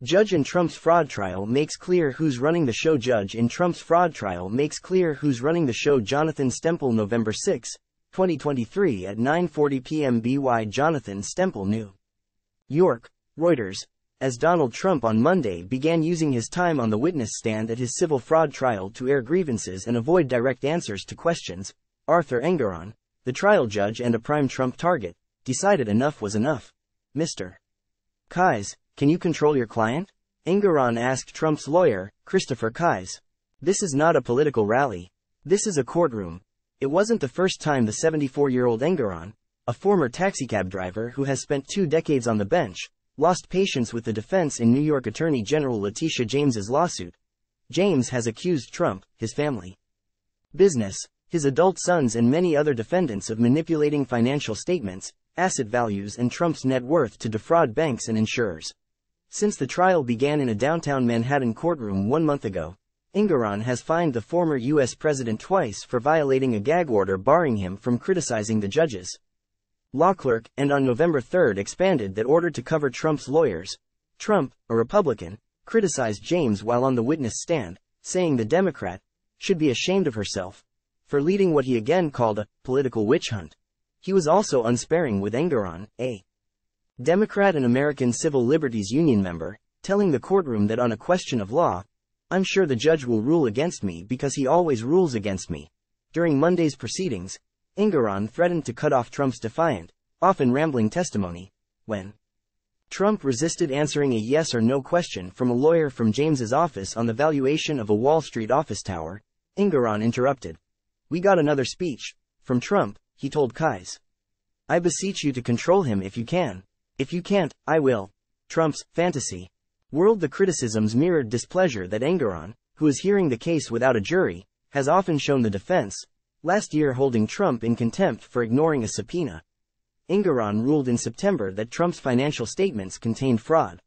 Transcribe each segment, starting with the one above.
Judge in Trump's fraud trial makes clear who's running the show. Judge in Trump's fraud trial makes clear who's running the show. Jonathan Stempel, November 6, 2023 at 9:40 p.m. by Jonathan Stempel, New York, Reuters. As Donald Trump on Monday began using his time on the witness stand at his civil fraud trial to air grievances and avoid direct answers to questions, Arthur Engoron, the trial judge and a prime Trump target, decided enough was enough. Mr. Kise, can you control your client? Engoron asked Trump's lawyer, Christopher Kise. This is not a political rally. This is a courtroom. It wasn't the first time the 74-year-old Engoron, a former taxicab driver who has spent 2 decades on the bench, lost patience with the defense in New York Attorney General Letitia James's lawsuit. James has accused Trump, his family, business, his adult sons and many other defendants of manipulating financial statements, asset values and Trump's net worth to defraud banks and insurers. Since the trial began in a downtown Manhattan courtroom 1 month ago, Engoron has fined the former U.S. president twice for violating a gag order barring him from criticizing the judges. Law clerk, and on November 3 expanded that order to cover Trump's lawyers. Trump, a Republican, criticized James while on the witness stand, saying the Democrat should be ashamed of herself for leading what he again called a political witch hunt. He was also unsparing with Engoron, a Democrat and American Civil Liberties Union member, telling the courtroom that on a question of law, "I'm sure the judge will rule against me because he always rules against me." During Monday's proceedings, Engoron threatened to cut off Trump's defiant, often rambling testimony. When Trump resisted answering a yes or no question from a lawyer from James's office on the valuation of a Wall Street office tower, Engoron interrupted. "We got another speech from Trump," he told Kise. "I beseech you to control him if you can. If you can't, I will." Trump's fantasy world. The criticisms mirrored displeasure that Engoron, who is hearing the case without a jury, has often shown the defense, last year holding Trump in contempt for ignoring a subpoena. Engoron ruled in September that Trump's financial statements contained fraud.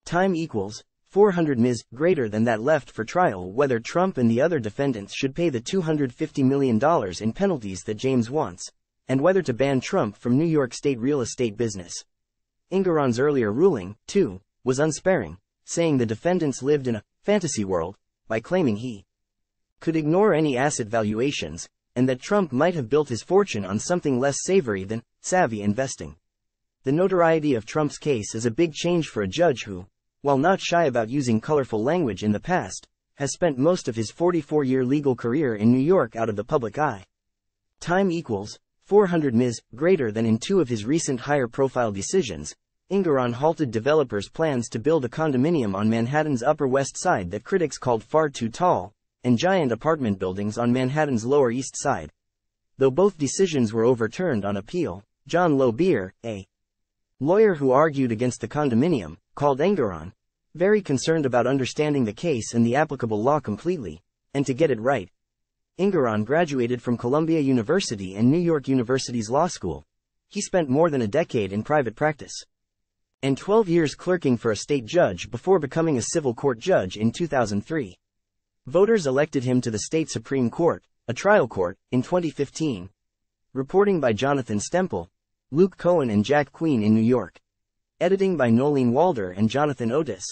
Time equals 400 ms. greater than that left for trial whether Trump and the other defendants should pay the $250 million in penalties that James wants, and whether to ban Trump from New York State real estate business. Engoron's earlier ruling, too, was unsparing, saying the defendants lived in a fantasy world by claiming he could ignore any asset valuations, and that Trump might have built his fortune on something less savory than savvy investing. The notoriety of Trump's case is a big change for a judge who, while not shy about using colorful language in the past, has spent most of his 44-year legal career in New York out of the public eye. Time equals 400 ms. greater than in 2 of his recent higher-profile decisions. Engoron halted developers' plans to build a condominium on Manhattan's Upper West Side that critics called far too tall, and giant apartment buildings on Manhattan's Lower East Side. Though both decisions were overturned on appeal, John Lobeer, a lawyer who argued against the condominium, called Engoron very concerned about understanding the case and the applicable law completely, and to get it right. Engoron graduated from Columbia University and New York University's law school. He spent more than a decade in private practice and 12 years clerking for a state judge before becoming a civil court judge in 2003. Voters elected him to the state Supreme Court, a trial court, in 2015. Reporting by Jonathan Stempel, Luke Cohen and Jack Queen in New York. Editing by Nolene Walder and Jonathan Otis.